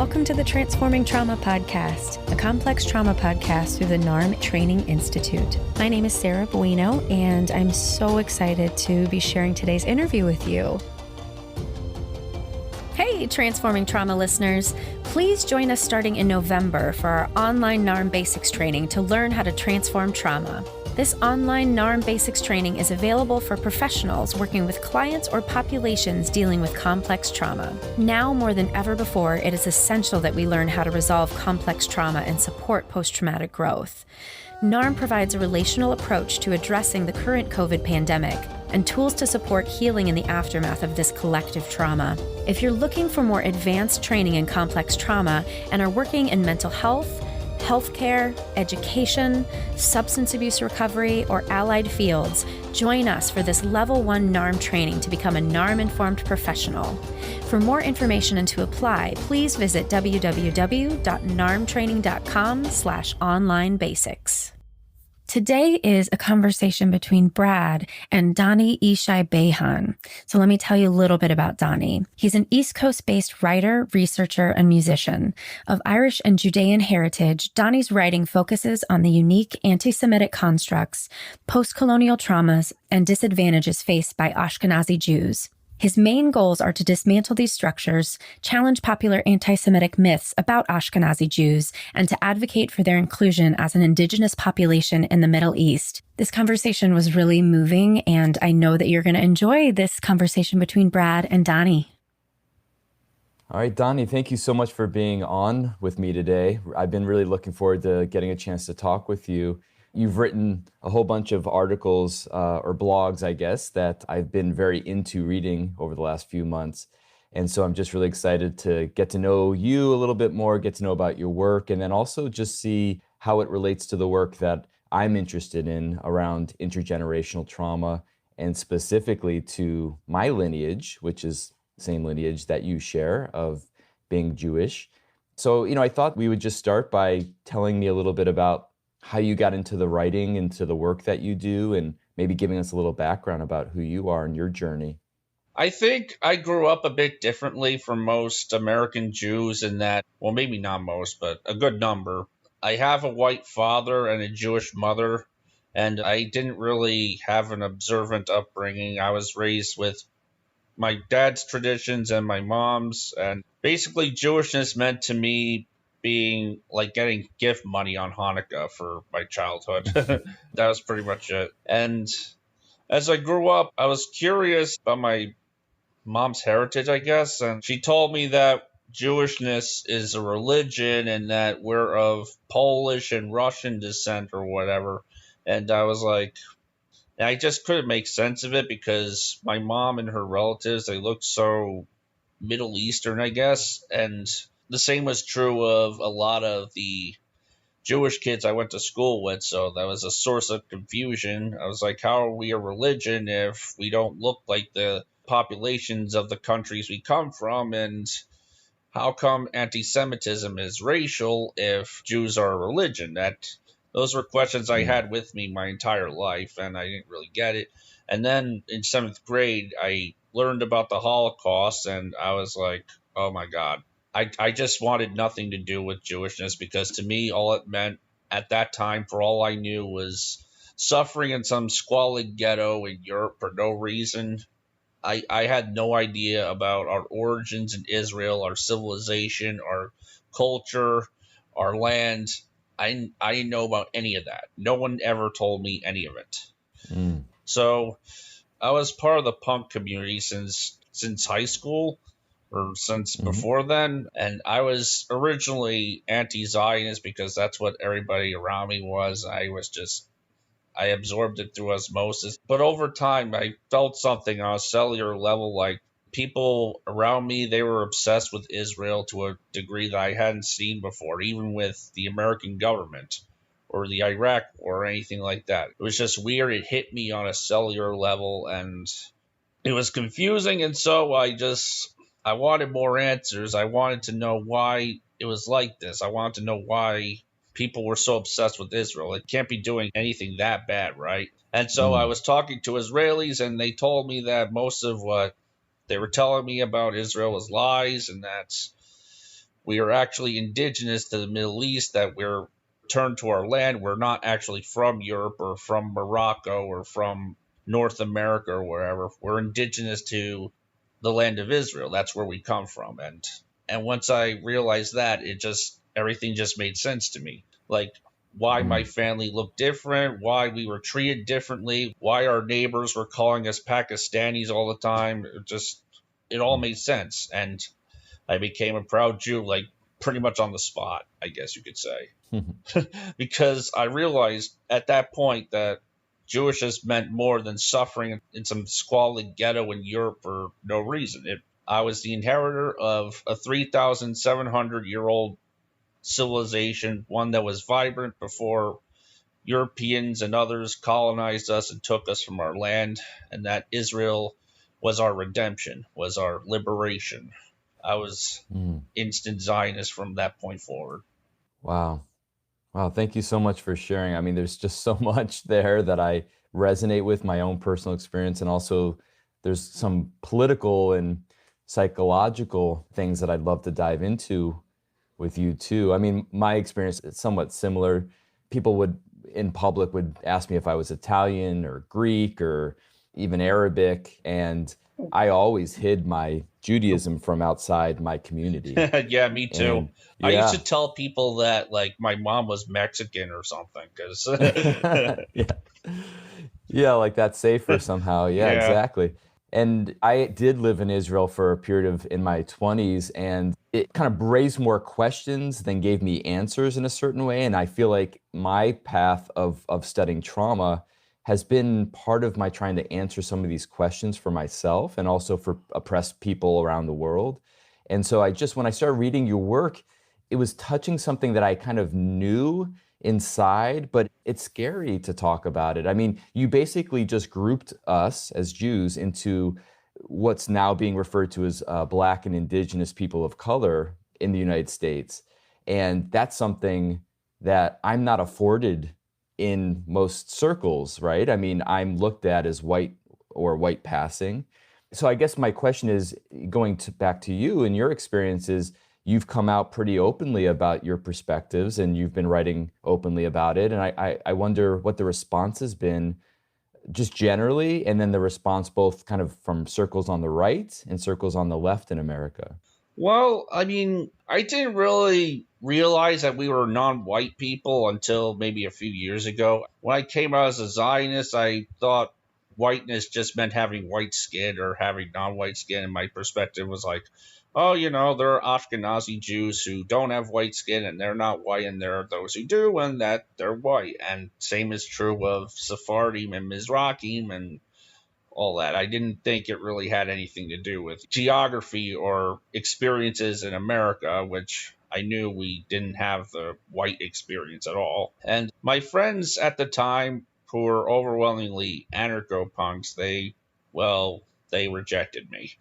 Welcome to the Transforming Trauma Podcast, a complex trauma podcast through the NARM Training Institute. My name is Sarah Bueno, and I'm so excited to be sharing today's interview with you. Hey, Transforming Trauma listeners, please join us starting in November for our online NARM Basics training to learn how to transform trauma. This online NARM Basics training is available for professionals working with clients or populations dealing with complex trauma. Now more than ever before, it is essential that we learn how to resolve complex trauma and support post-traumatic growth. NARM provides a relational approach to addressing the current COVID pandemic and tools to support healing in the aftermath of this collective trauma. If you're looking for more advanced training in complex trauma and are working in mental health, healthcare, education, substance abuse recovery, or allied fields, join us for this Level 1 NARM training to become a NARM-informed professional. For more information and to apply, please visit www.narmtraining.com/online-basics. Today is a conversation between Brad and Dani Ishai Behan. So let me tell you a little bit about Dani. He's an East Coast-based writer, researcher, and musician. Of Irish and Judean heritage, Dani's writing focuses on the unique anti-Semitic constructs, post-colonial traumas, and disadvantages faced by Ashkenazi Jews. His main goals are to dismantle these structures, challenge popular anti-Semitic myths about Ashkenazi Jews, and to advocate for their inclusion as an indigenous population in the Middle East. This conversation was really moving, and I know that you're going to enjoy this conversation between Brad and Dani. All right, Dani, thank you so much for being on with me today. I've been really looking forward to getting a chance to talk with you. You've written a whole bunch of articles or blogs, I guess, that I've been very into reading over the last few months. And so I'm just really excited to get to know you a little bit more, get to know about your work, and then also just see how it relates to the work that I'm interested in around intergenerational trauma, and specifically to my lineage, which is the same lineage that you share of being Jewish. So, I thought we would just start by telling me a little bit about how you got into the writing, into the work that you do, and maybe giving us a little background about who you are and your journey. I think I grew up a bit differently from most American Jews in that, well, maybe not most, but a good number. I have a white father and a Jewish mother, and I didn't really have an observant upbringing. I was raised with my dad's traditions and my mom's, and basically Jewishness meant to me being like getting gift money on Hanukkah for my childhood. That was pretty much it. And as I grew up, I was curious about my mom's heritage, I guess. And she told me that Jewishness is a religion and that we're of Polish and Russian descent or whatever. And I was like, I just couldn't make sense of it because my mom and her relatives, they looked so Middle Eastern, I guess. And the same was true of a lot of the Jewish kids I went to school with, so that was a source of confusion. I was like, how are we a religion if we don't look like the populations of the countries we come from? And how come anti-Semitism is racial if Jews are a religion? Those were questions I had with me my entire life, and I didn't really get it. And then in 7th grade, I learned about the Holocaust, and I was like, oh my God. I just wanted nothing to do with Jewishness because to me, all it meant at that time, for all I knew, was suffering in some squalid ghetto in Europe for no reason. I had no idea about our origins in Israel, our civilization, our culture, our land. I didn't know about any of that. No one ever told me any of it. So I was part of the punk community since high school. Or since before then, and I was originally anti-Zionist because that's what everybody around me was. I absorbed it through osmosis. But over time, I felt something on a cellular level, like people around me, they were obsessed with Israel to a degree that I hadn't seen before, even with the American government or the Iraq war or anything like that. It was just weird. It hit me on a cellular level, and it was confusing, and so I wanted more answers. I wanted to know why it was like this. I wanted to know why people were so obsessed with Israel. It can't be doing anything that bad, right? And so I was talking to Israelis, and they told me that most of what they were telling me about Israel was lies, and that we are actually indigenous to the Middle East, that we're turned to our land. We're not actually from Europe or from Morocco or from North America or wherever. We're indigenous to the land of Israel. That's where we come from. And once I realized that, everything just made sense to me. Like why my family looked different, why we were treated differently, why our neighbors were calling us Pakistanis all the time. It all made sense. And I became a proud Jew, like pretty much on the spot, I guess you could say. Because I realized at that point that Jewishness meant more than suffering in some squalid ghetto in Europe for no reason. I was the inheritor of a 3,700-year-old civilization, one that was vibrant before Europeans and others colonized us and took us from our land, and that Israel was our redemption, was our liberation. I was instant Zionist from that point forward. Wow. Wow. Thank you so much for sharing. I mean, there's just so much there that I resonate with, my own personal experience. And also there's some political and psychological things that I'd love to dive into with you too. I mean, my experience is somewhat similar. People in public would ask me if I was Italian or Greek or even Arabic. And I always hid my Judaism from outside my community. Yeah, me too. And, I used to tell people that like my mom was Mexican or something because yeah, like that's safer somehow. Yeah, exactly. And I did live in Israel for a period in my 20s, and it kind of raised more questions than gave me answers in a certain way. And I feel like my path of studying trauma has been part of my trying to answer some of these questions for myself and also for oppressed people around the world. And so when I started reading your work, it was touching something that I kind of knew inside, but it's scary to talk about it. I mean, you basically just grouped us as Jews into what's now being referred to as Black and indigenous people of color in the United States. And that's something that I'm not afforded in most circles, right? I mean, I'm looked at as white or white passing. So I guess my question is, back to you and your experiences, you've come out pretty openly about your perspectives and you've been writing openly about it. And I wonder what the response has been just generally, and then the response both kind of from circles on the right and circles on the left in America. Well, I mean, I didn't really realize that we were non-white people until maybe a few years ago. When I came out as a Zionist, I thought whiteness just meant having white skin or having non-white skin, and my perspective was like, oh, there are Ashkenazi Jews who don't have white skin and they're not white, and there are those who do and that they're white. And same is true of Sephardim and Mizrahim and all that. I didn't think it really had anything to do with geography or experiences in America, which I knew we didn't have the white experience at all. And my friends at the time, who were overwhelmingly anarcho-punks, they rejected me.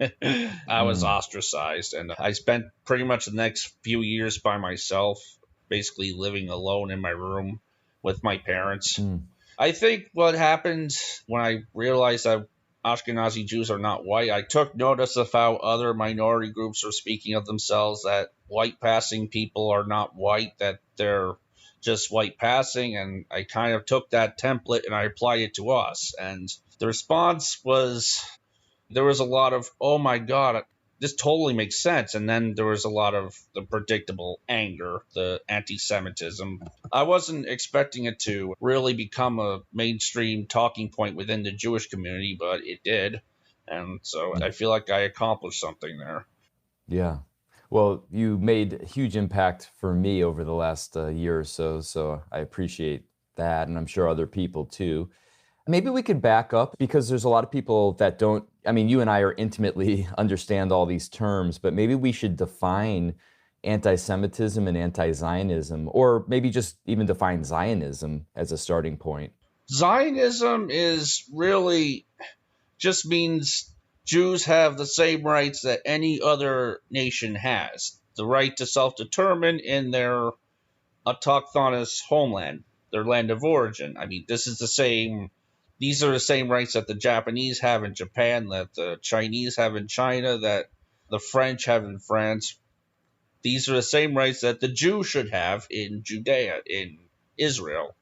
I was ostracized, and I spent pretty much the next few years by myself, basically living alone in my room with my parents. I think what happened when I realized that Ashkenazi Jews are not white, I took notice of how other minority groups are speaking of themselves, that white passing people are not white, that they're just white passing, and I kind of took that template and I applied it to us. And the response was, there was a lot of, oh my God, this totally makes sense. And then there was a lot of the predictable anger, the anti-Semitism. I wasn't expecting it to really become a mainstream talking point within the Jewish community, but it did. And so I feel like I accomplished something there. Yeah. Well, you made a huge impact for me over the last year or so. So I appreciate that. And I'm sure other people too. Maybe we could back up, because there's a lot of people that don't, I mean, you and I are intimately understand all these terms, but maybe we should define anti-Semitism and anti-Zionism, or maybe just even define Zionism as a starting point. Zionism is really just means Jews have the same rights that any other nation has. The right to self-determine in their autochthonous homeland, their land of origin. I mean, these are the same rights that the Japanese have in Japan, that the Chinese have in China, that the French have in France. these are the same rights that the Jew should have in Judea, in Israel.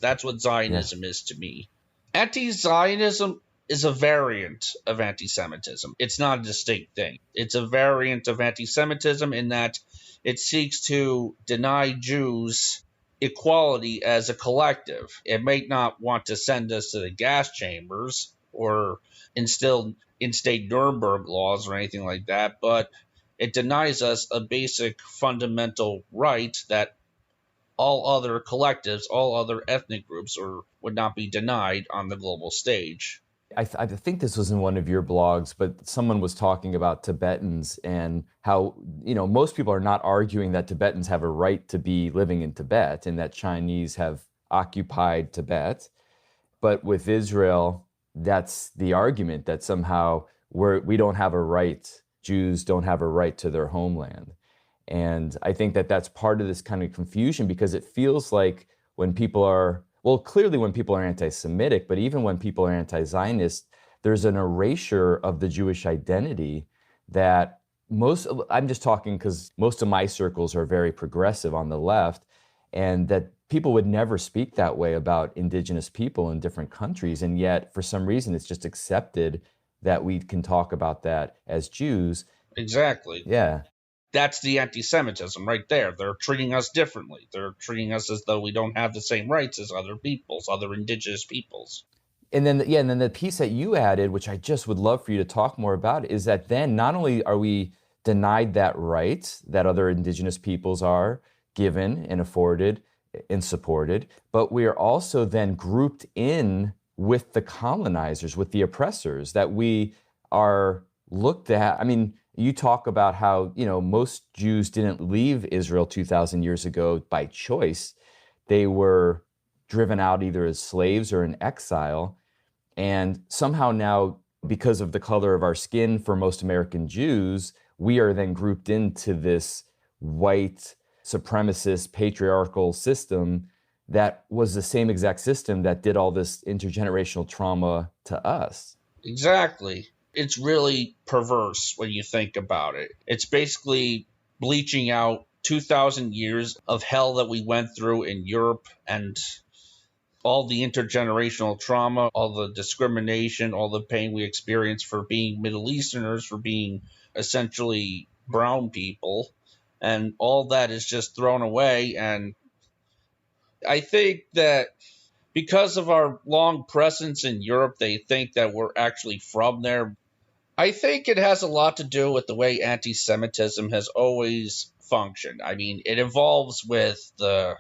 That's what Yeah. Zionism is to me. Anti-Zionism is a variant of anti-Semitism. It's not a distinct thing. It's a variant of anti-Semitism in that it seeks to deny Jews equality as a collective. It may not want to send us to the gas chambers or instill in-state Nuremberg laws or anything like that, but it denies us a basic fundamental right that all other collectives, all other ethnic groups would not be denied on the global stage. I think this was in one of your blogs, but someone was talking about Tibetans and how, most people are not arguing that Tibetans have a right to be living in Tibet and that Chinese have occupied Tibet. But with Israel, that's the argument that somehow we don't have a right, Jews don't have a right to their homeland. And I think that that's part of this kind of confusion, because it feels like when people are, well, clearly when people are anti-Semitic, but even when people are anti-Zionist, there's an erasure of the Jewish identity that I'm just talking because most of my circles are very progressive on the left, and that people would never speak that way about indigenous people in different countries. And yet, for some reason, it's just accepted that we can talk about that as Jews. Exactly. Yeah. That's the anti-Semitism right there. They're treating us differently. They're treating us as though we don't have the same rights as other peoples, other indigenous peoples. And then, and then the piece that you added, which I just would love for you to talk more about, is that then not only are we denied that right that other indigenous peoples are given and afforded and supported, but we are also then grouped in with the colonizers, with the oppressors, that we are looked at. I mean, you talk about how, most Jews didn't leave Israel 2,000 years ago by choice. They were driven out either as slaves or in exile. And somehow now, because of the color of our skin for most American Jews, we are then grouped into this white, supremacist, patriarchal system that was the same exact system that did all this intergenerational trauma to us. Exactly. It's really perverse when you think about it. It's basically bleaching out 2,000 years of hell that we went through in Europe, and all the intergenerational trauma, all the discrimination, all the pain we experienced for being Middle Easterners, for being essentially brown people. And all that is just thrown away. And I think that because of our long presence in Europe, they think that we're actually from there. I think it has a lot to do with the way anti-Semitism has always functioned. I mean, it evolves with the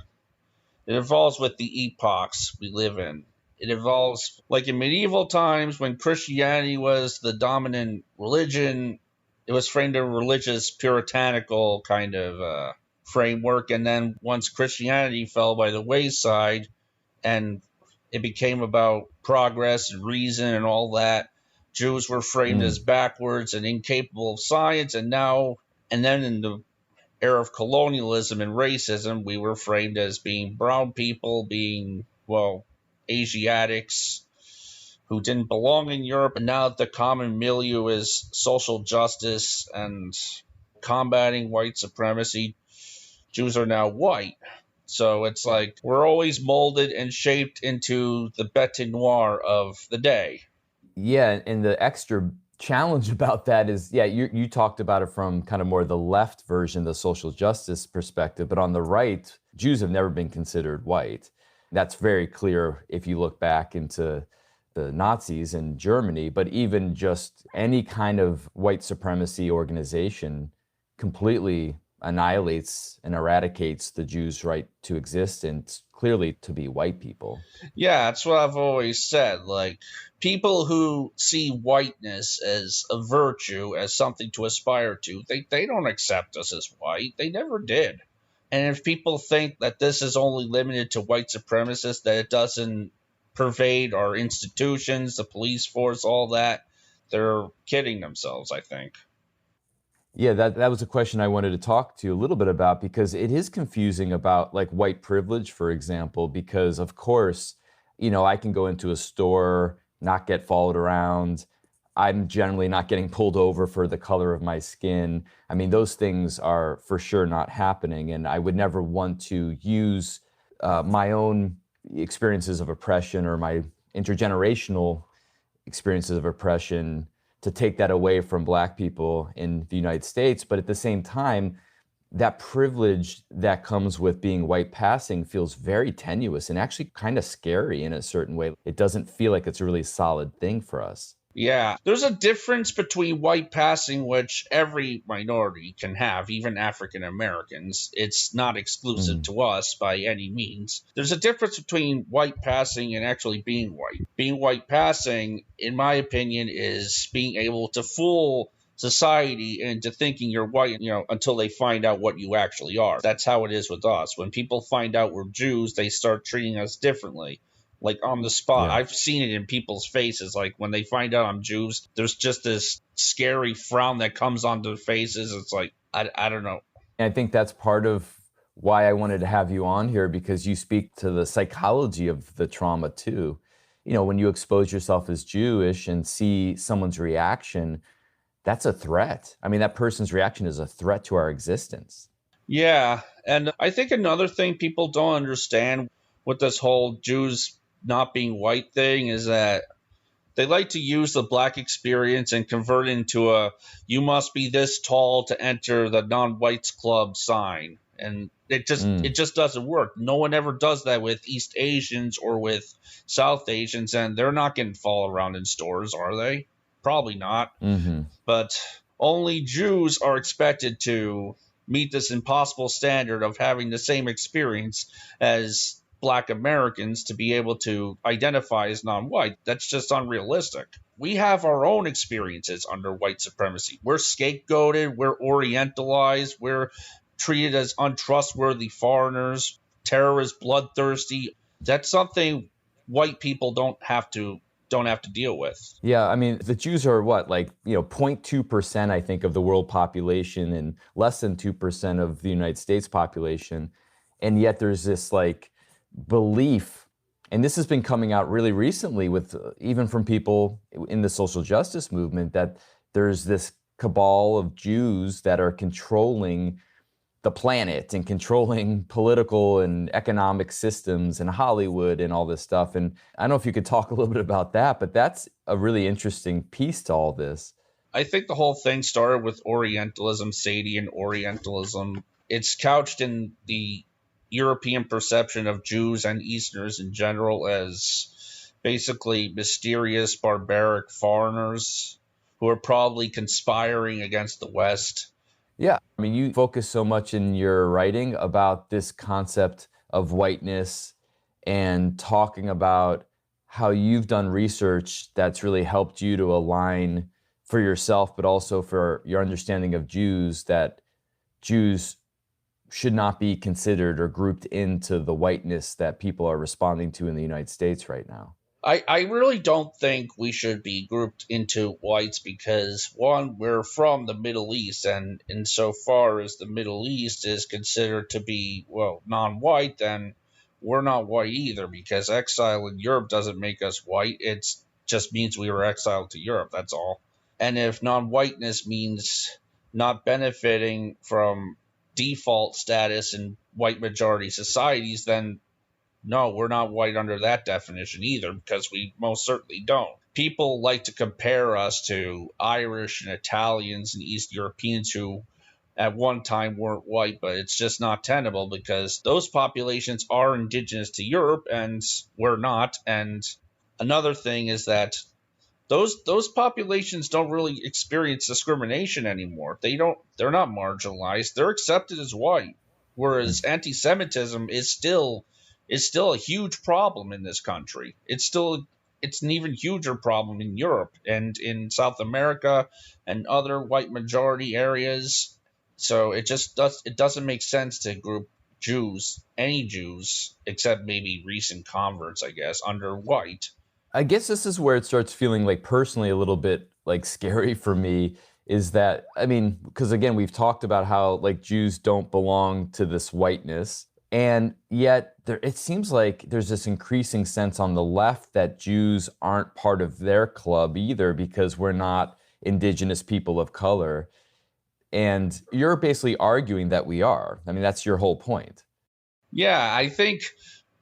epochs we live in. It evolves like in medieval times when Christianity was the dominant religion. It was framed in a religious, puritanical kind of framework. And then once Christianity fell by the wayside and it became about progress and reason and all that, Jews were framed as backwards and incapable of science. And then in the era of colonialism and racism, we were framed as being brown people, being, Asiatics who didn't belong in Europe. And now the common milieu is social justice and combating white supremacy. Jews are now white. So it's like we're always molded and shaped into the bête noire of the day. Yeah, and the extra challenge about that is, you talked about it from kind of more the left version, the social justice perspective, but on the right, Jews have never been considered white. That's very clear if you look back into the Nazis in Germany, but even just any kind of white supremacy organization completely annihilates and eradicates the Jews' right to exist and clearly to be white people. Yeah, that's what I've always said. Like, people who see whiteness as a virtue, as something to aspire to, they don't accept us as white. They never did. And if people think that this is only limited to white supremacists, that it doesn't pervade our institutions, the police force, all that, they're kidding themselves, I think. Yeah, that was a question I wanted to talk to you a little bit about, because it is confusing about like white privilege, for example, because of course, I can go into a store, not get followed around. I'm generally not getting pulled over for the color of my skin. I mean, those things are for sure not happening. And I would never want to use my own experiences of oppression or my intergenerational experiences of oppression to take that away from Black people in the United States. But at the same time, that privilege that comes with being white passing feels very tenuous and actually kind of scary in a certain way. It doesn't feel like it's a really solid thing for us. Yeah, there's a difference between white passing, which every minority can have, even African Americans. It's not exclusive to us by any means. There's a difference between white passing and actually being white. Being white passing, in my opinion, is being able to fool society into thinking you're white, until they find out what you actually are. That's how it is with us. When people find out we're Jews, they start treating us differently. Like on the spot. Yeah. I've seen it in people's faces. Like when they find out I'm Jews, there's just this scary frown that comes on their faces. It's like, I don't know. I think that's part of why I wanted to have you on here, because you speak to the psychology of the trauma too. When you expose yourself as Jewish and see someone's reaction, that's a threat. I mean, that person's reaction is a threat to our existence. Yeah. And I think another thing people don't understand with this whole Jews not being white thing is that they like to use the Black experience and convert it into a "you must be this tall to enter the non-whites club" sign, and it just doesn't work. No one ever does that with East Asians or with South Asians, and they're not getting followed around in stores, are they? Probably not. But only Jews are expected to meet this impossible standard of having the same experience as Black Americans to be able to identify as non-white. That's just unrealistic. We have our own experiences under white supremacy. We're scapegoated, we're orientalized, we're treated as untrustworthy foreigners, terrorists, bloodthirsty. That's something white people don't have to deal with. Yeah, I mean, the Jews are what, 0.2%, I think, of the world population and less than 2% of the United States population. And yet there's this belief, and this has been coming out really recently with even from people in the social justice movement, that there's this cabal of Jews that are controlling the planet and controlling political and economic systems and Hollywood and all this stuff. And I don't know if you could talk a little bit about that, but that's a really interesting piece to all this. I think the whole thing started with Orientalism, Sadian Orientalism. It's couched in the European perception of Jews and Easterners in general as basically mysterious, barbaric foreigners who are probably conspiring against the West. Yeah, I mean, you focus so much in your writing about this concept of whiteness and talking about how you've done research that's really helped you to align for yourself, but also for your understanding of Jews, that Jews should not be considered or grouped into the whiteness that people are responding to in the United States right now. I really don't think we should be grouped into whites because, one, we're from the Middle East, and insofar as the Middle East is considered to be, non-white, then we're not white either, because exile in Europe doesn't make us white. It just means we were exiled to Europe, that's all. And if non-whiteness means not benefiting from default status in white majority societies, then no, we're not white under that definition either, because we most certainly don't. People like to compare us to Irish and Italians and East Europeans who at one time weren't white, but it's just not tenable because those populations are indigenous to Europe and we're not. And another thing is that those populations don't really experience discrimination anymore. They're not marginalized. They're accepted as white, whereas anti-Semitism is still a huge problem in this country. It's an even huger problem in Europe and in South America and other white majority areas. So it doesn't make sense to group any Jews, except maybe recent converts, I guess, under white. I guess this is where it starts feeling personally a little bit scary for me, is that, I mean, because again, we've talked about how Jews don't belong to this whiteness. And yet it seems like there's this increasing sense on the left that Jews aren't part of their club either because we're not indigenous people of color. And you're basically arguing that we are. I mean, that's your whole point. Yeah, I think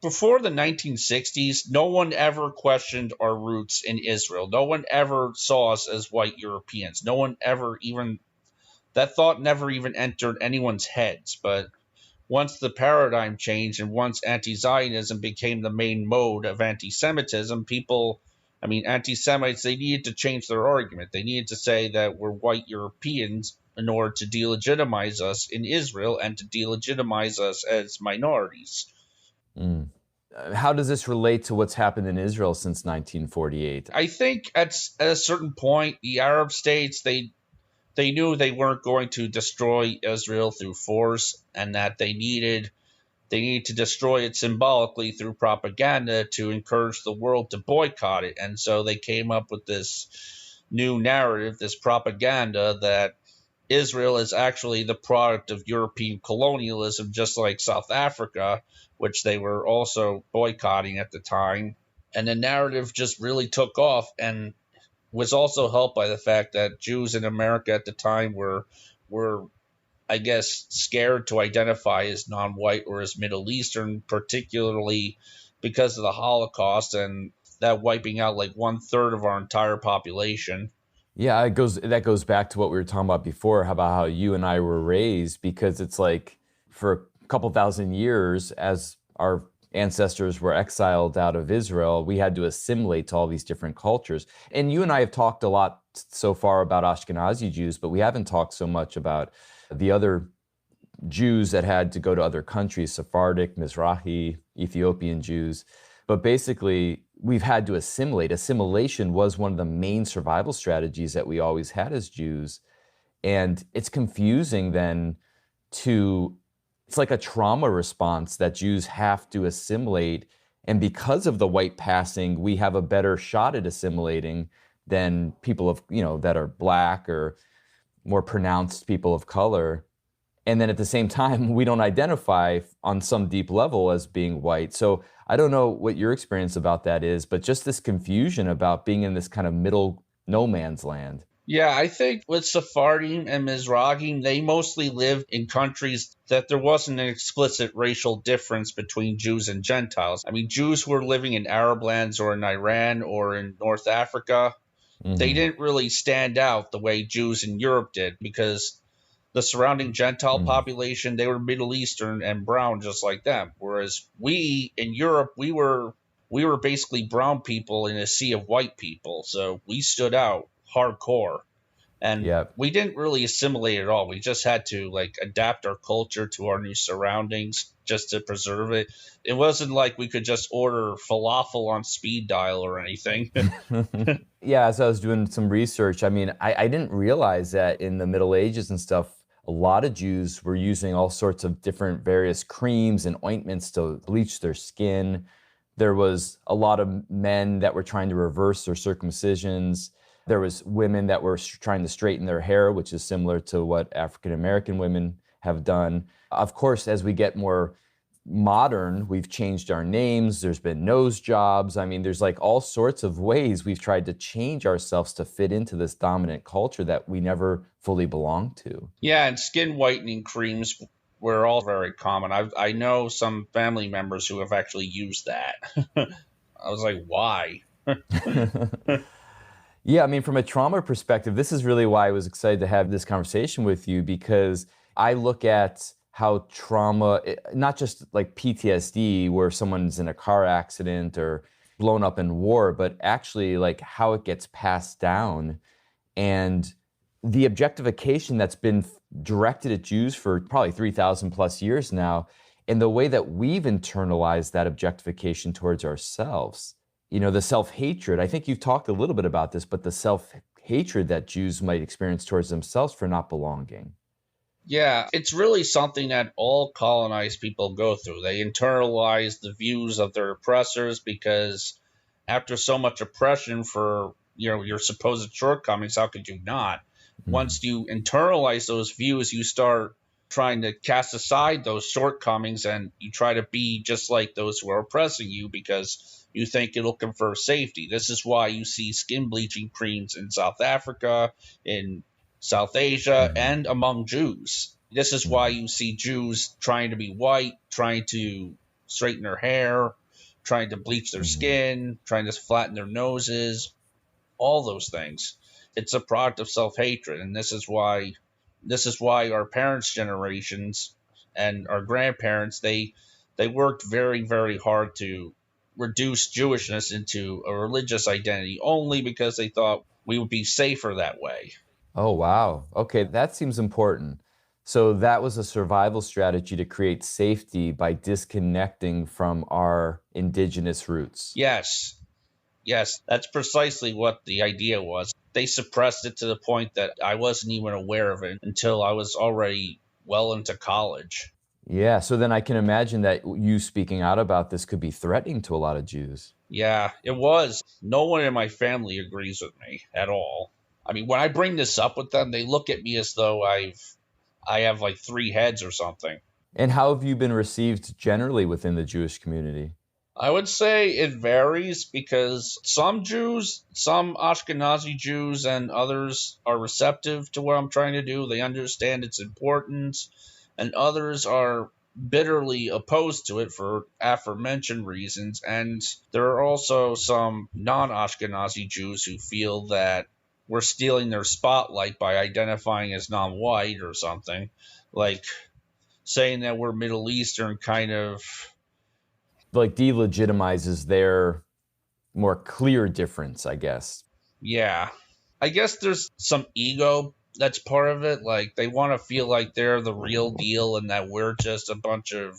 before the 1960s, no one ever questioned our roots in Israel. No one ever saw us as white Europeans. No one ever even, that thought never even entered anyone's heads. But once the paradigm changed and once anti-Zionism became the main mode of anti-Semitism, anti-Semites, they needed to change their argument. They needed to say that we're white Europeans in order to delegitimize us in Israel and to delegitimize us as minorities. Mm. How does this relate to what's happened in Israel since 1948? I think at a certain point, the Arab states, they knew they weren't going to destroy Israel through force, and that they needed to destroy it symbolically through propaganda to encourage the world to boycott it. And so they came up with this new narrative, this propaganda that Israel is actually the product of European colonialism, just like South Africa, which they were also boycotting at the time. And the narrative just really took off and was also helped by the fact that Jews in America at the time were I guess, scared to identify as non-white or as Middle Eastern, particularly because of the Holocaust and that wiping out like 1/3 of our entire population. Yeah, that goes back to what we were talking about before, about how you and I were raised, because it's like for a couple thousand years, as our ancestors were exiled out of Israel, we had to assimilate to all these different cultures. And you and I have talked a lot so far about Ashkenazi Jews, but we haven't talked so much about the other Jews that had to go to other countries, Sephardic, Mizrahi, Ethiopian Jews. But basically, we've had to assimilate. Assimilation was one of the main survival strategies that we always had as Jews. And it's confusing then it's like a trauma response that Jews have to assimilate. And because of the white passing, we have a better shot at assimilating than people of, that are black or more pronounced people of color. And then at the same time, we don't identify on some deep level as being white. So I don't know what your experience about that is, but just this confusion about being in this kind of middle no man's land. Yeah, I think with Sephardim and Mizrahim, they mostly lived in countries that there wasn't an explicit racial difference between Jews and Gentiles. I mean, Jews who were living in Arab lands or in Iran or in North Africa, they didn't really stand out the way Jews in Europe did, because the surrounding Gentile population, they were Middle Eastern and brown just like them. Whereas we in Europe, we were basically brown people in a sea of white people. So we stood out hardcore. And we didn't really assimilate at all. We just had to adapt our culture to our new surroundings just to preserve it. It wasn't like we could just order falafel on speed dial or anything. Yeah, as I was doing some research, I mean, I didn't realize that in the Middle Ages and stuff, a lot of Jews were using all sorts of different various creams and ointments to bleach their skin. There was a lot of men that were trying to reverse their circumcisions. There was women that were trying to straighten their hair, which is similar to what African-American women have done. Of course, as we get more modern, we've changed our names. There's been nose jobs. I mean, there's all sorts of ways we've tried to change ourselves to fit into this dominant culture that we never fully belonged to. Yeah, and skin whitening creams were all very common. I know some family members who have actually used that. I was like, why? Yeah, I mean, from a trauma perspective, this is really why I was excited to have this conversation with you, because I look at how trauma, not just like PTSD, where someone's in a car accident or blown up in war, but actually how it gets passed down and the objectification that's been directed at Jews for probably 3,000 plus years now, and the way that we've internalized that objectification towards ourselves. The self-hatred, I think you've talked a little bit about this, but the self-hatred that Jews might experience towards themselves for not belonging. Yeah, it's really something that all colonized people go through. They internalize the views of their oppressors because after so much oppression for your supposed shortcomings, how could you not? Once you internalize those views, you start trying to cast aside those shortcomings, and you try to be just like those who are oppressing you because you think it'll confer safety. This is why you see skin bleaching creams in South Africa, in South Asia, and among Jews. This is why you see Jews trying to be white, trying to straighten their hair, trying to bleach their skin, trying to flatten their noses, all those things. It's a product of self-hatred, and this is why our parents' generations and our grandparents, they worked very, very hard to reduce Jewishness into a religious identity only because they thought we would be safer that way. Oh, wow. Okay, that seems important. So that was a survival strategy to create safety by disconnecting from our indigenous roots. Yes, that's precisely what the idea was. They suppressed it to the point that I wasn't even aware of it until I was already well into college. Yeah, so then I can imagine that you speaking out about this could be threatening to a lot of Jews. Yeah, it was. No one in my family agrees with me at all. I mean, when I bring this up with them, they look at me as though I have like 3 heads or something. And how have you been received generally within the Jewish community? I would say it varies because some Jews, some Ashkenazi Jews and others are receptive to what I'm trying to do. They understand its importance, and others are bitterly opposed to it for aforementioned reasons. And there are also some non-Ashkenazi Jews who feel that we're stealing their spotlight by identifying as non-white or something, like saying that we're Middle Eastern kind of Like delegitimizes their more clear difference, I guess. Yeah. I guess there's some ego that's part of it. Like, they want to feel like they're the real deal and that we're just a bunch of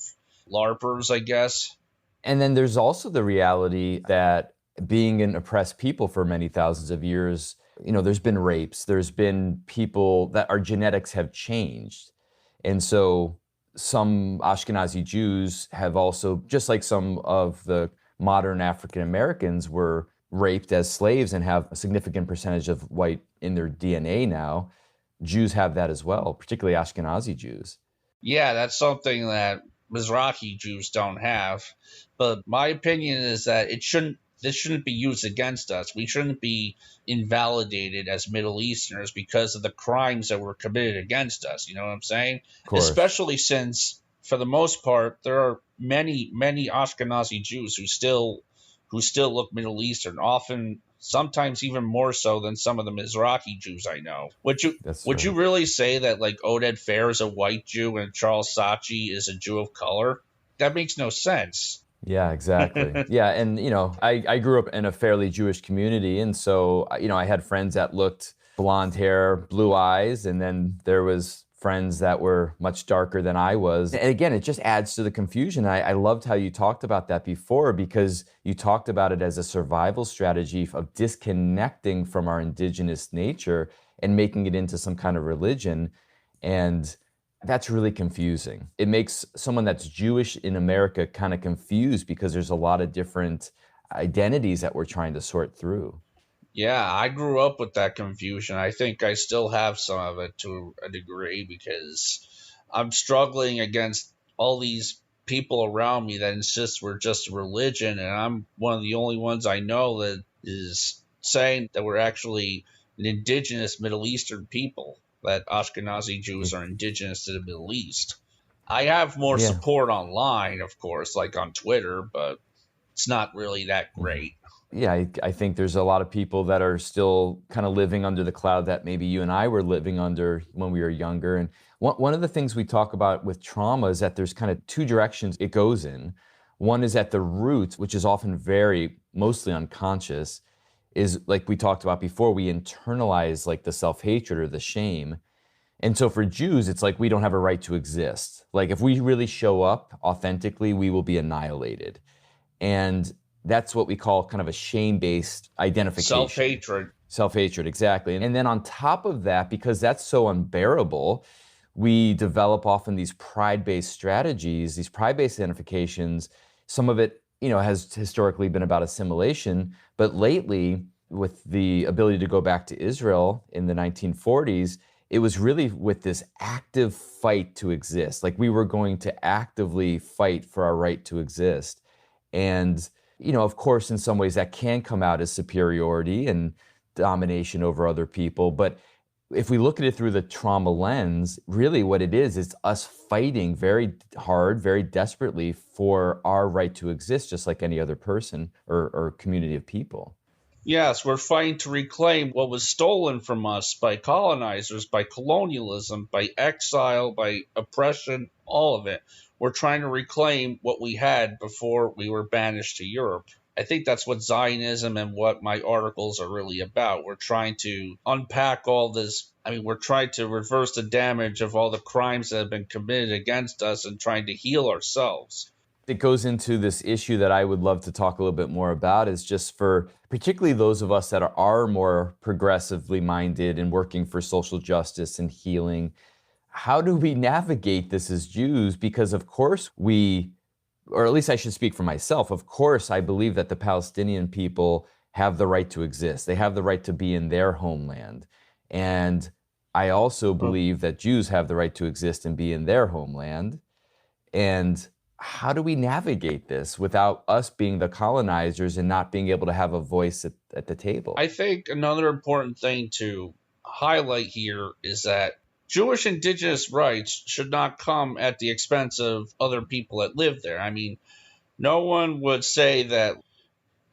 LARPers, I guess. And then there's also the reality that being an oppressed people for many thousands of years, there's been rapes, there's been people that our genetics have changed. And so some Ashkenazi Jews have also, just like some of the modern African Americans were raped as slaves and have a significant percentage of white in their DNA now, Jews have that as well, particularly Ashkenazi Jews. Yeah, that's something that Mizrahi Jews don't have. But my opinion is that this shouldn't be used against us. We shouldn't be invalidated as Middle Easterners because of the crimes that were committed against us. You know what I'm saying? Of course. Especially since, for the most part, there are many, many Ashkenazi Jews who still look Middle Eastern, often, sometimes even more so than some of the Mizrahi Jews I know. Would you really say that, like, Oded Fehr is a white Jew and Charles Saatchi is a Jew of color? That makes no sense. Yeah, exactly. Yeah, and I grew up in a fairly Jewish community, and so I had friends that looked blonde hair, blue eyes, and then there was friends that were much darker than I was. And again, it just adds to the confusion. I loved how you talked about that before, because you talked about it as a survival strategy of disconnecting from our indigenous nature and making it into some kind of religion. And that's really confusing. It makes someone that's Jewish in America kind of confused because there's a lot of different identities that we're trying to sort through. Yeah, I grew up with that confusion. I think I still have some of it to a degree because I'm struggling against all these people around me that insist we're just a religion, and I'm one of the only ones I know that is saying that we're actually an indigenous Middle Eastern people, that Ashkenazi Jews are indigenous to the Middle East. I have more support online, of course, like on Twitter, but it's not really that great. Yeah, I think there's a lot of people that are still kind of living under the cloud that maybe you and I were living under when we were younger. And one of the things we talk about with trauma is that there's kind of 2 directions it goes in. One is at the root, which is often mostly unconscious, is like we talked about before, we internalize like the self-hatred or the shame. And so for Jews, it's like we don't have a right to exist. Like if we really show up authentically, we will be annihilated. And that's what we call kind of a shame-based identification. Self-hatred, exactly. And then on top of that, because that's so unbearable, we develop often these pride-based strategies, these pride-based identifications. Some of it, has historically been about assimilation, but lately, with the ability to go back to Israel in the 1940s, it was really with this active fight to exist. Like we were going to actively fight for our right to exist. And, of course, in some ways that can come out as superiority and domination over other people. But if we look at it through the trauma lens, really what it is us fighting very hard, very desperately for our right to exist, just like any other person or community of people. Yes, we're fighting to reclaim what was stolen from us by colonizers, by colonialism, by exile, by oppression, all of it. We're trying to reclaim what we had before we were banished to Europe. I think that's what Zionism and what my articles are really about. We're trying to unpack all this. We're trying to reverse the damage of all the crimes that have been committed against us and trying to heal ourselves. It goes into this issue that I would love to talk a little bit more about, is just for particularly those of us that are more progressively minded and working for social justice and healing. How do we navigate this as Jews? Because of course or at least I should speak for myself, of course I believe that the Palestinian people have the right to exist. They have the right to be in their homeland. And I also believe that Jews have the right to exist and be in their homeland. And how do we navigate this without us being the colonizers and not being able to have a voice at the table? I think another important thing to highlight here is that Jewish indigenous rights should not come at the expense of other people that live there. No one would say that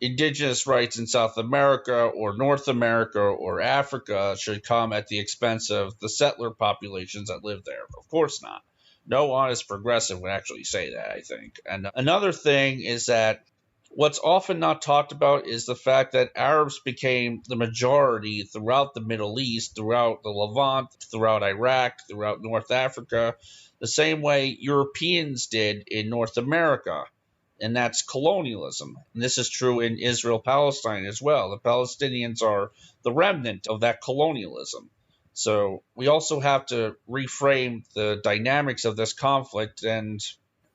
indigenous rights in South America or North America or Africa should come at the expense of the settler populations that live there. Of course not. No honest progressive would actually say that, I think. And another thing is that what's often not talked about is the fact that Arabs became the majority throughout the Middle East, throughout the Levant, throughout Iraq, throughout North Africa, the same way Europeans did in North America. And that's colonialism. And this is true in Israel-Palestine as well. The Palestinians are the remnant of that colonialism. So we also have to reframe the dynamics of this conflict and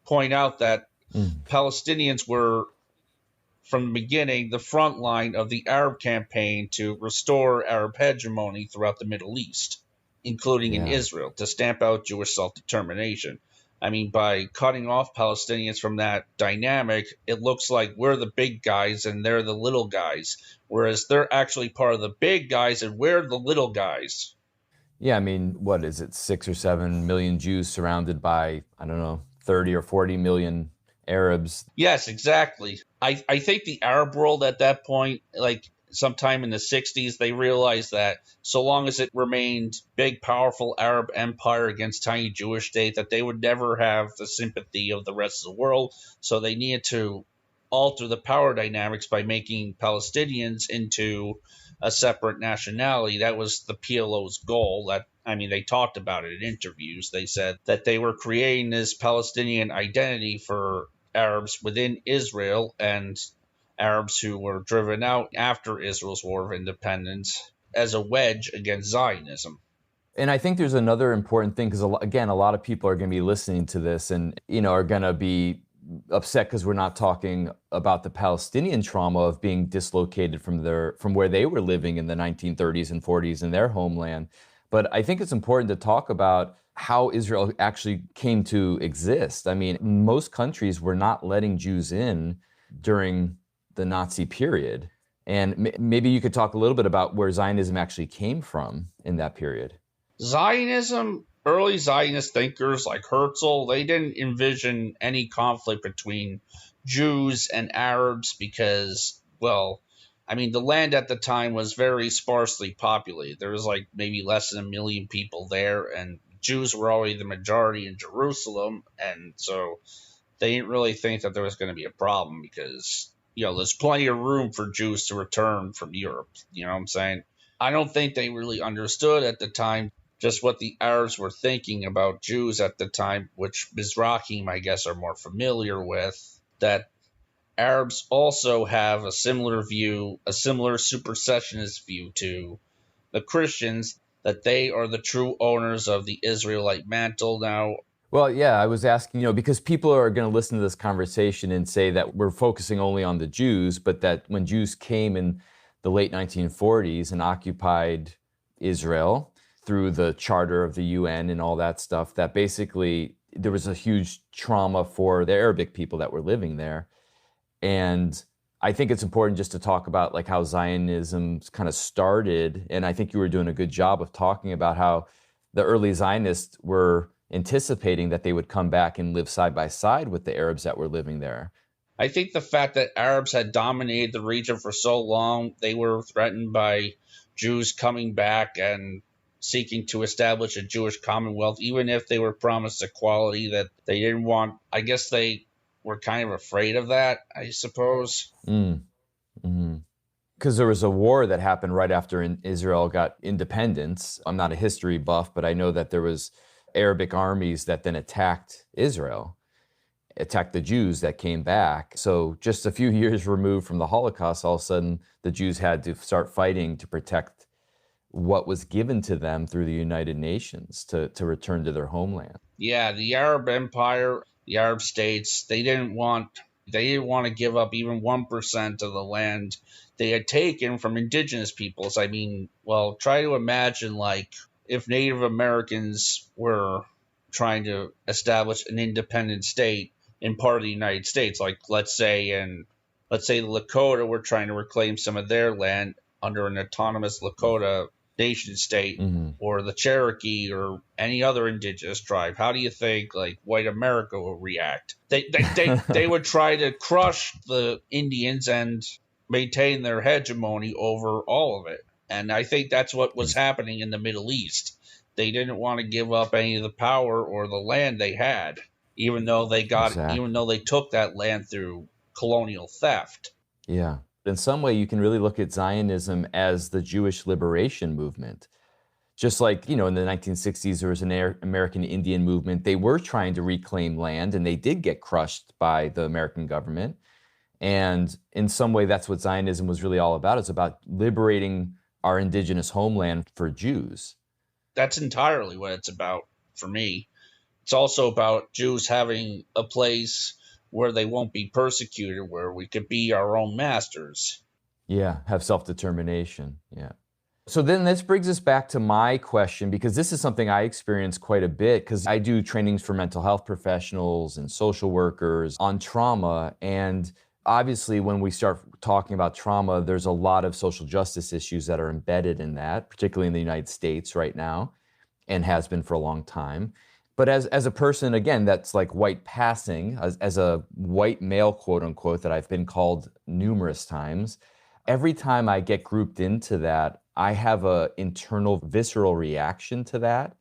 point out that Palestinians were, from the beginning, the front line of the Arab campaign to restore Arab hegemony throughout the Middle East, including in Israel, to stamp out Jewish self-determination. By cutting off Palestinians from that dynamic, it looks like we're the big guys and they're the little guys, whereas they're actually part of the big guys and we're the little guys. Yeah, what is it, 6 or 7 million Jews surrounded by, 30 or 40 million Arabs? Yes, exactly. I think the Arab world at that point, sometime in the 60s, they realized that so long as it remained big, powerful Arab empire against tiny Jewish state, that they would never have the sympathy of the rest of the world. So they needed to alter the power dynamics by making Palestinians into a separate nationality. That was the PLO's goal. They talked about it in interviews. They said that they were creating this Palestinian identity for Arabs within Israel and Arabs who were driven out after Israel's War of Independence as a wedge against Zionism. And I think there's another important thing, because again, a lot of people are going to be listening to this and, are going to be upset because we're not talking about the Palestinian trauma of being dislocated from where they were living in the 1930s and 40s in their homeland. But I think it's important to talk about how Israel actually came to exist. Most countries were not letting Jews in during the Nazi period. And maybe you could talk a little bit about where Zionism actually came from in that period. Zionism, early Zionist thinkers like Herzl, they didn't envision any conflict between Jews and Arabs because, the land at the time was very sparsely populated. There was maybe less than 1 million people there, and Jews were already the majority in Jerusalem. And so they didn't really think that there was going to be a problem because, there's plenty of room for Jews to return from Europe. You know what I'm saying? I don't think they really understood at the time just what the Arabs were thinking about Jews at the time, which Mizrahim, I guess, are more familiar with, that Arabs also have a similar view, a similar supersessionist view to the Christians, that they are the true owners of the Israelite mantle now. Well, yeah, I was asking, because people are going to listen to this conversation and say that we're focusing only on the Jews, but that when Jews came in the late 1940s and occupied Israel, through the charter of the UN and all that stuff, that basically there was a huge trauma for the Arabic people that were living there. And I think it's important just to talk about like how Zionism kind of started. And I think you were doing a good job of talking about how the early Zionists were anticipating that they would come back and live side by side with the Arabs that were living there. I think the fact that Arabs had dominated the region for so long, they were threatened by Jews coming back and seeking to establish a Jewish commonwealth, even if they were promised equality, that they didn't want. I guess they were kind of afraid of that, I suppose. Because there was a war that happened right after Israel got independence. I'm not a history buff, but I know that there was Arabic armies that then attacked Israel, attacked the Jews that came back. So just a few years removed from the Holocaust, all of a sudden the Jews had to start fighting to protect what was given to them through the United Nations to return to their homeland. Yeah, the Arab Empire, the Arab states, they didn't want to give up even 1% of the land they had taken from indigenous peoples. I mean, well, try to imagine like if Native Americans were trying to establish an independent state in part of the United States, like let's say the Lakota were trying to reclaim some of their land under an autonomous Lakota nation state, or the Cherokee or any other indigenous tribe. How do you think like white America will react? They would try to crush the Indians and maintain their hegemony over all of it. And I think that's what was happening in the Middle East. They didn't want to give up any of the power or the land they had, even though they took that land through colonial theft. Yeah. In some way, you can really look at Zionism as the Jewish liberation movement. Just like, in the 1960s, there was an American Indian movement. They were trying to reclaim land, and they did get crushed by the American government. And in some way, that's what Zionism was really all about. It's about liberating our indigenous homeland for Jews. That's entirely what it's about for me. It's also about Jews having a place where they won't be persecuted, where we could be our own masters. Yeah, have self-determination. Yeah. So then this brings us back to my question, because this is something I experience quite a bit, because I do trainings for mental health professionals and social workers on trauma. And obviously, when we start talking about trauma, there's a lot of social justice issues that are embedded in that, particularly in the United States right now, and has been for a long time. But as a person, again, that's like white passing, as a white male, quote unquote, that I've been called numerous times, every time I get grouped into that, I have a internal visceral reaction to that.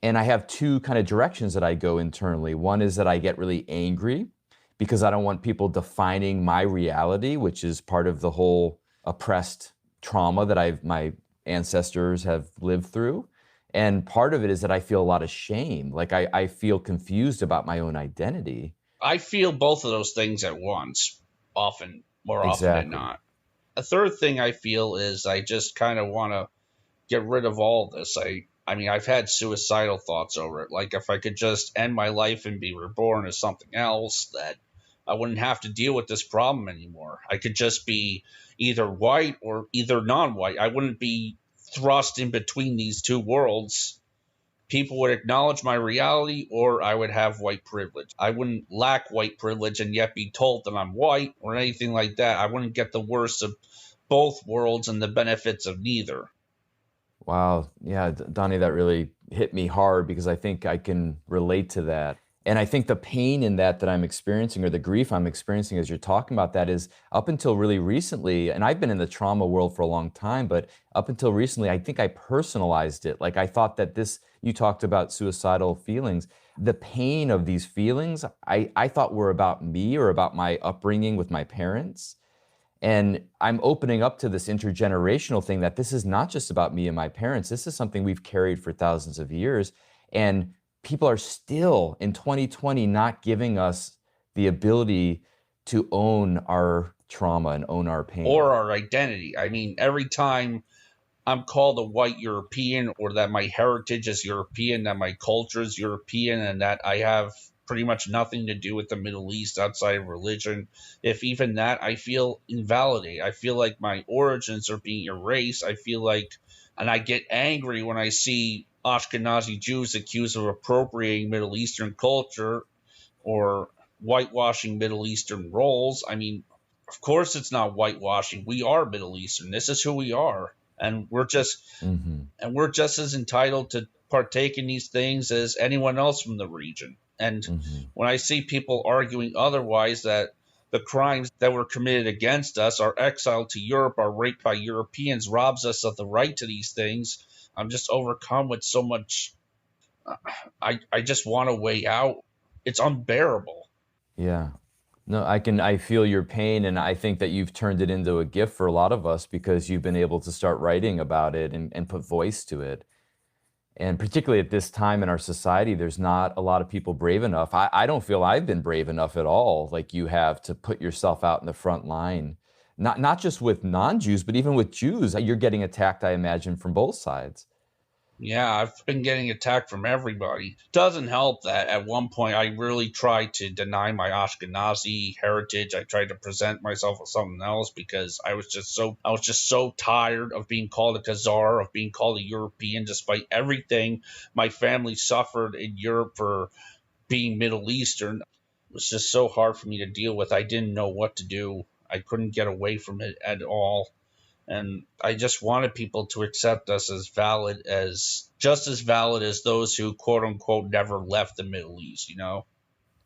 And I have two kind of directions that I go internally. One is that I get really angry because I don't want people defining my reality, which is part of the whole oppressed trauma that my ancestors have lived through. And part of it is that I feel a lot of shame. Like I feel confused about my own identity. I feel both of those things at once, more often than not. A third thing I feel is I just kind of want to get rid of all this. I mean, I've had suicidal thoughts over it. Like if I could just end my life and be reborn as something else, that I wouldn't have to deal with this problem anymore. I could just be either white or either non-white. I wouldn't be thrust in between these two worlds. People would acknowledge my reality, or I would have white privilege. I wouldn't lack white privilege and yet be told that I'm white or anything like that. I wouldn't get the worst of both worlds and the benefits of neither. Wow. Yeah, Dani, that really hit me hard, because I think I can relate to that. And I think the pain in that I'm experiencing, or the grief I'm experiencing as you're talking about that, is up until really recently, and I've been in the trauma world for a long time, but up until recently, I think I personalized it. Like I thought that you talked about suicidal feelings. The pain of these feelings, I thought were about me or about my upbringing with my parents. And I'm opening up to this intergenerational thing, that this is not just about me and my parents. This is something we've carried for thousands of years. And people are still in 2020 not giving us the ability to own our trauma and own our pain. Or our identity. I mean, every time I'm called a white European, or that my heritage is European, that my culture is European, and that I have pretty much nothing to do with the Middle East outside of religion, if even that, I feel invalidated. I feel like my origins are being erased. I feel like And I get angry when I see Ashkenazi Jews accused of appropriating Middle Eastern culture or whitewashing Middle Eastern roles. I mean, of course it's not whitewashing. We are Middle Eastern. This is who we are. And we're just as entitled to partake in these things as anyone else from the region. And when I see people arguing otherwise, that the crimes that were committed against us, our exile to Europe, our rape by Europeans, robs us of the right to these things, I'm just overcome with so much. I just want a way out. It's unbearable. Yeah. No, I feel your pain, and I think that you've turned it into a gift for a lot of us because you've been able to start writing about it and put voice to it. And particularly at this time in our society, there's not a lot of people brave enough. I don't feel I've been brave enough at all, like you have, to put yourself out in the front line. Not just with non-Jews, but even with Jews. You're getting attacked, I imagine, from both sides. Yeah, I've been getting attacked from everybody. Doesn't help that at one point I really tried to deny my Ashkenazi heritage. I tried to present myself as something else because I was just so tired of being called a Khazar, of being called a European, despite everything my family suffered in Europe for being Middle Eastern. It was just so hard for me to deal with. I didn't know what to do. I couldn't get away from it at all. And I just wanted people to accept us as just as valid as those who, quote unquote, never left the Middle East, you know?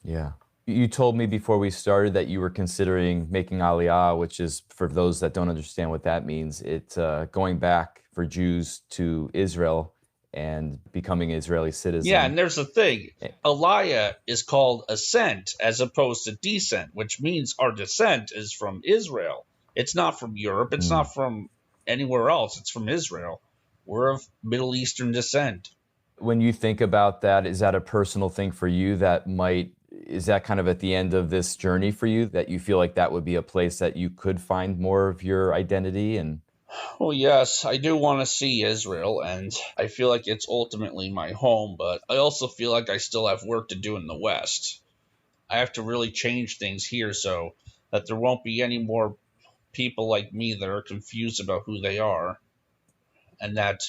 Yeah. You told me before we started that you were considering making Aliyah, which is, for those that don't understand what that means, it's going back for Jews to Israel and becoming Israeli citizens. Yeah, and there's the thing. Aliyah is called ascent as opposed to descent, which means our descent is from Israel. It's not from Europe. It's not from anywhere else. It's from Israel. We're of Middle Eastern descent. When you think about that, is that a personal thing for you is that kind of at the end of this journey for you, that you feel like that would be a place that you could find more of your identity? Well, yes, I do want to see Israel, and I feel like it's ultimately my home, but I also feel like I still have work to do in the West. I have to really change things here so that there won't be any more people like me that are confused about who they are, and that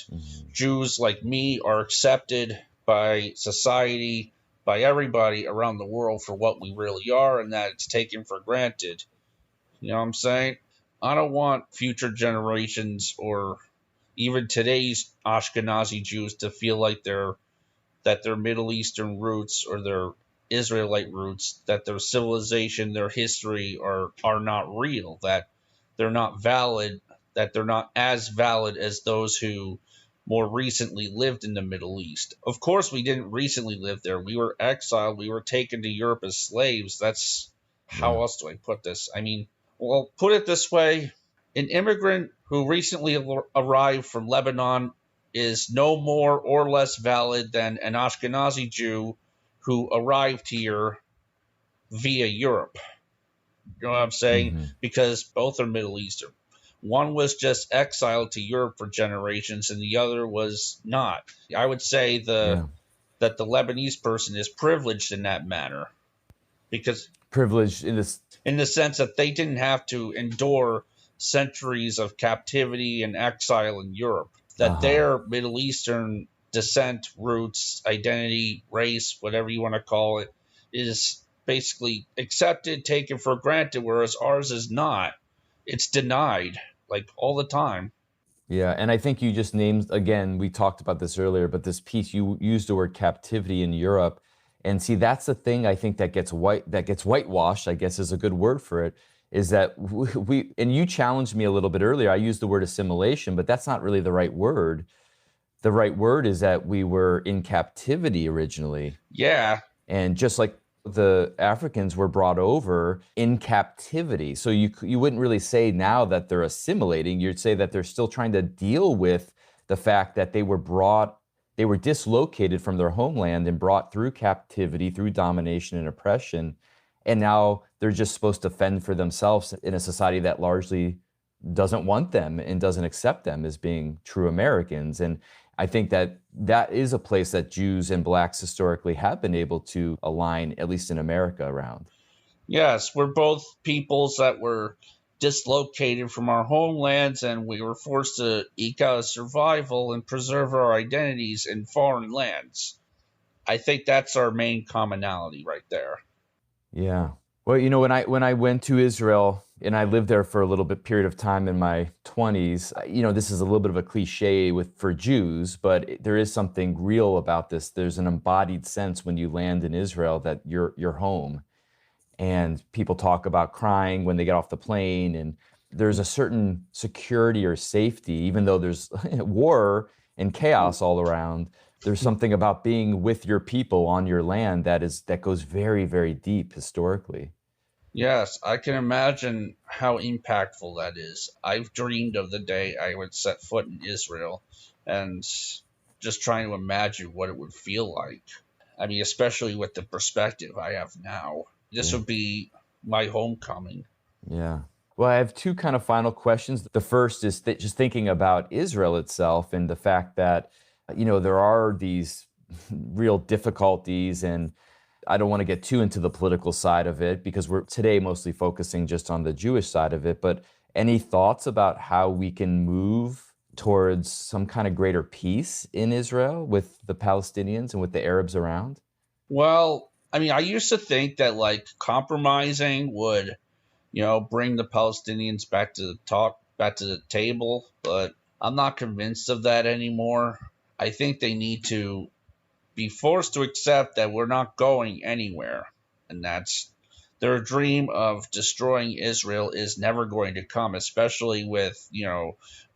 Jews like me are accepted by society, by everybody around the world for what we really are, and that it's taken for granted. You know what I'm saying? I don't want future generations or even today's Ashkenazi Jews to feel like that their Middle Eastern roots or their Israelite roots, that their civilization, their history are not real, that they're not valid, that they're not as valid as those who more recently lived in the Middle East. Of course, we didn't recently live there. We were exiled. We were taken to Europe as slaves. That's how else do I put this? I mean, well, put it this way. An immigrant who recently arrived from Lebanon is no more or less valid than an Ashkenazi Jew who arrived here via Europe. You know what I'm saying? Because both are Middle Eastern. One was just exiled to Europe for generations, and the other was not. I would say that the Lebanese person is privileged in that manner, because privileged in the sense that they didn't have to endure centuries of captivity and exile in Europe. That their Middle Eastern descent, roots, identity, race, whatever you want to call it, is basically accepted, taken for granted, whereas ours is not. It's denied, like, all the time. Yeah, and I think you just named, again, we talked about this earlier, but this piece, you used the word captivity in Europe. And see, that's the thing I think that gets whitewashed, I guess is a good word for it, is that we, and you challenged me a little bit earlier, I used the word assimilation, but that's not really the right word. The right word is that we were in captivity originally. Yeah. And just like the Africans were brought over in captivity. So you wouldn't really say now that they're assimilating. You'd say that they're still trying to deal with the fact that they were dislocated from their homeland and brought through captivity, through domination and oppression. And now they're just supposed to fend for themselves in a society that largely doesn't want them and doesn't accept them as being true Americans. And I think that is a place that Jews and Blacks historically have been able to align, at least in America, around. Yes, we're both peoples that were dislocated from our homelands, and we were forced to eke out a survival and preserve our identities in foreign lands. I think that's our main commonality right there. Yeah. Well, when I went to Israel and I lived there for a little bit period of time in my 20s, this is a little bit of a cliche for Jews, but there is something real about this. There's an embodied sense when you land in Israel that you're home. And people talk about crying when they get off the plane, and there's a certain security or safety, even though there's war and chaos all around. There's something about being with your people on your land that goes very, very deep historically. Yes, I can imagine how impactful that is. I've dreamed of the day I would set foot in Israel, and just trying to imagine what it would feel like. I mean, especially with the perspective I have now. This would be my homecoming. Yeah. Well, I have two kind of final questions. The first is just thinking about Israel itself and the fact that, there are these real difficulties, and I don't want to get too into the political side of it because we're today mostly focusing just on the Jewish side of it. But any thoughts about how we can move towards some kind of greater peace in Israel with the Palestinians and with the Arabs around? Well, I mean, I used to think that compromising would, bring the Palestinians back to the table, but I'm not convinced of that anymore. I think they need to be forced to accept that we're not going anywhere, and that's their dream of destroying Israel is never going to come, especially with,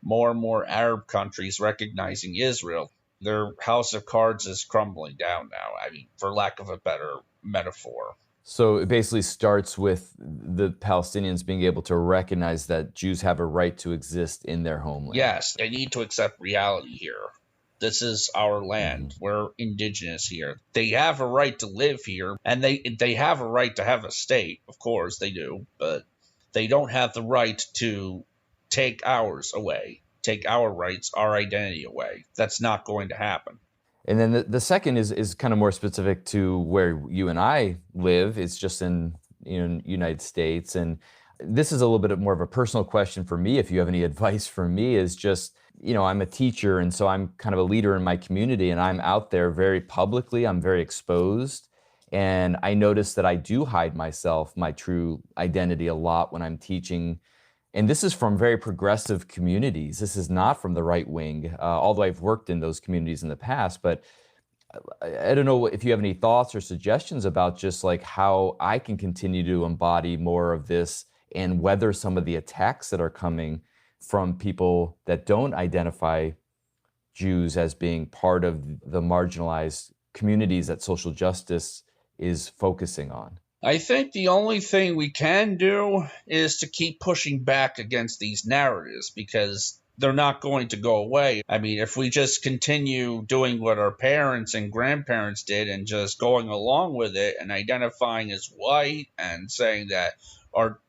more and more Arab countries recognizing Israel. Their house of cards is crumbling down now, for lack of a better metaphor. So it basically starts with the Palestinians being able to recognize that Jews have a right to exist in their homeland. Yes, they need to accept reality here. This is our land. We're indigenous here. They have a right to live here, and they have a right to have a state. Of course they do, but they don't have the right to take ours away, take our rights, our identity away. That's not going to happen. And then the second is kind of more specific to where you and I live. It's just in United States. And this is a little bit more of a personal question for me. If you have any advice for me, is just, I'm a teacher, and so I'm kind of a leader in my community, and I'm out there very publicly. I'm very exposed. And I notice that I do hide my true identity a lot when I'm teaching. And this is from very progressive communities. This is not from the right wing, although I've worked in those communities in the past. But I don't know if you have any thoughts or suggestions about just how I can continue to embody more of this and weather some of the attacks that are coming from people that don't identify Jews as being part of the marginalized communities that social justice is focusing on. I think the only thing we can do is to keep pushing back against these narratives, because they're not going to go away. I mean, if we just continue doing what our parents and grandparents did and just going along with it and identifying as white and saying that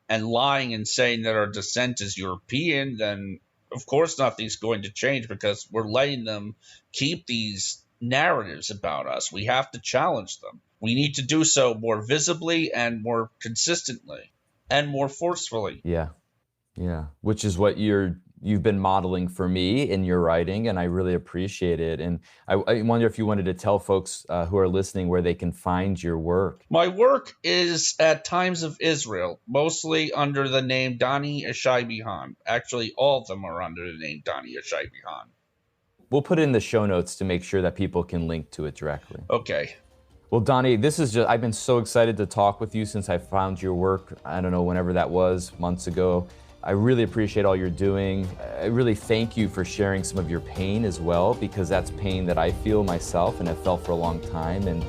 and lying and saying that our descent is European, then of course nothing's going to change, because we're letting them keep these narratives about us. We have to challenge them. We need to do so more visibly and more consistently and more forcefully. Yeah. Which is what you've been modeling for me in your writing, and I really appreciate it. And I wonder if you wanted to tell folks who are listening where they can find your work. My work is at Times of Israel, mostly under the name Dani Ishai Behan. Actually, all of them are under the name Dani Ishai Behan. We'll put it in the show notes to make sure that people can link to it directly. Okay. Well, Dani, I've been so excited to talk with you since I found your work. I don't know, whenever that was, months ago. I really appreciate all you're doing. I really thank you for sharing some of your pain as well, because that's pain that I feel myself and have felt for a long time. And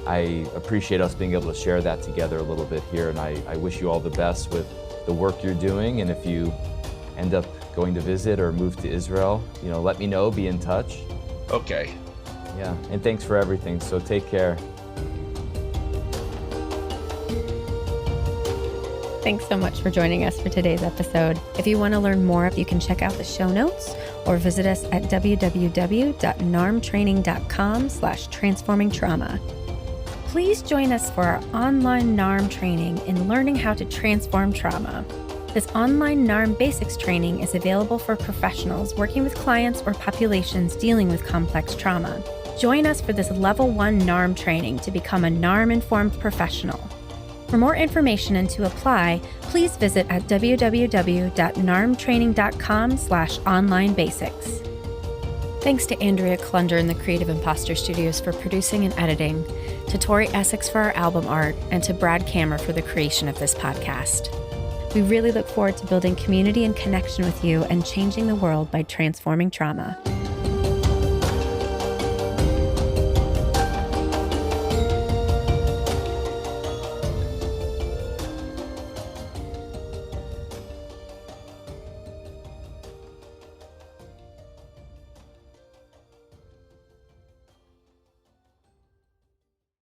I appreciate us being able to share that together a little bit here. And I wish you all the best with the work you're doing. And if you end up going to visit or move to Israel, let me know, be in touch. Okay. Yeah, and thanks for everything. So take care. Thanks so much for joining us for today's episode. If you want to learn more, you can check out the show notes or visit us at www.narmtraining.com/transformingtrauma. Please join us for our online NARM training in learning how to transform trauma. This online NARM basics training is available for professionals working with clients or populations dealing with complex trauma. Join us for this Level 1 NARM training to become a NARM-informed professional. For more information and to apply, please visit at www.narmtraining.com/online-basics. Thanks to Andrea Klunder and the Creative Imposter Studios for producing and editing, to Tori Essex for our album art, and to Brad Kammer for the creation of this podcast. We really look forward to building community and connection with you and changing the world by transforming trauma.